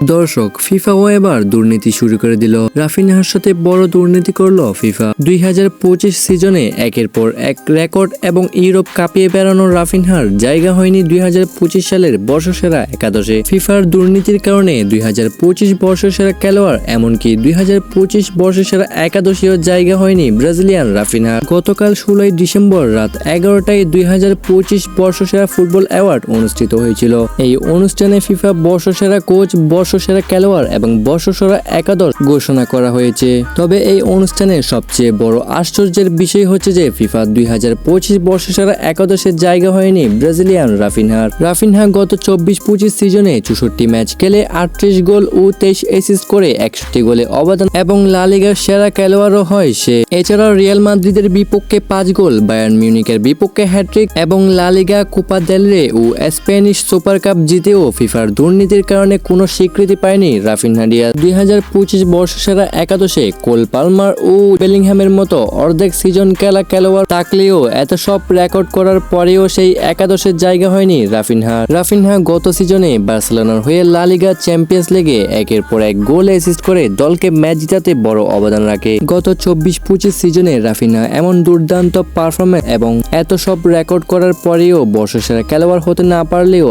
দর্শক, ফিফাও এবার দুর্নীতি শুরু করে দিল। রাফিনহার সাথে বড় দুর্নীতি করলো ফিফা। 2025 সিজনে একের পর এক রেকর্ড এবং ইউরোপ কাঁপিয়ে বেড়ানো রাফিনহার জায়গা হয়নি 2025 সালের বর্ষসেরা একাদশে। ফিফার দুর্নীতির কারণে 2025 বর্ষসেরা খেলোয়াড় এমনকি 2025 বর্ষসেরা একাদশীয় জায়গা হয়নি ব্রাজিলিয়ান রাফিনহার। গতকাল 16 ডিসেম্বর রাত 11টায় 2025 বর্ষসেরা ফুটবল অ্যাওয়ার্ড অনুষ্ঠিত হয়েছিল। এই অনুষ্ঠানে ফিফা বর্ষসেরা কোচ, বর্ষসেরা খেলোয়াড় এবং বর্ষসেরা একাদশ ঘোষণা করা হয়েছে। তবে এই অনুষ্ঠানের সবচেয়ে বড় আশ্চর্যের বিষয় হচ্ছে যে ফিফা 2025 বর্ষসেরা একাদশের জায়গা হয়নি ব্রাজিলিয়ান রাফিনহার। রাফিনহা গত 24-25 সিজনে 64 ম্যাচ খেলে 38 গোল ও 23 অ্যাসিস্ট করে 61 গোলে অবদান এবং লা লিগার সেরা খেলোয়াড়ও হয় সে। এছাড়াও রিয়াল মাদ্রিদের বিপক্ষে 5 গোল, বায়ার্ন মিউনিখের বিপক্ষে হ্যাট্রিক এবং লা লিগা, কোপা দেল রে ও স্প্যানিশ সুপার কাপ জিতেও ফিফার দুর্নীতির কারণে কোনো স্বীকৃতি পায়নি রাফিনহা। 2025 বর্ষসেরা একাদশে কোল পালমার ও বেলিংহ্যামের মতো অর্ধেক সিজন খেলা খেলোয়াড় থাকলেও এত সব রেকর্ড করার পরেও সেই একাদশের জায়গা হয়নি রাফিনহার। রাফিনহা গত সিজনে বার্সেলোনার হয়ে লা লিগা, চ্যাম্পিয়ন্স লিগে একের পর এক গোল অ্যাসিস্ট করে দলকে ম্যাচ জিতাতে বড় অবদান রাখে। গত 24-25 সিজনে রাফিনহা এমন দুর্দান্ত পারফরম্যান্স এবং এত সব রেকর্ড করার পরেও বর্ষসেরা খেলোয়াড় হতে না পারলেও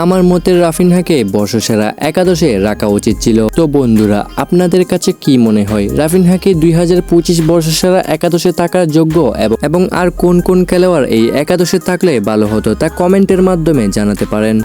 আমার মতে রাফিনহাকে বর্ষসেরা একাদশে রাখা উচিত ছিল। তো বন্ধুরা, আপনাদের কাছে কি মনে হয় রাফিনহাকে 2025 বর্ষসেরা একাদশে থাকার যোগ্য এবং আর কোন কোন খেলোয়াড় এই একাদশে থাকলে ভালো হতো তা কমেন্টের মাধ্যমে জানাতে পারেন।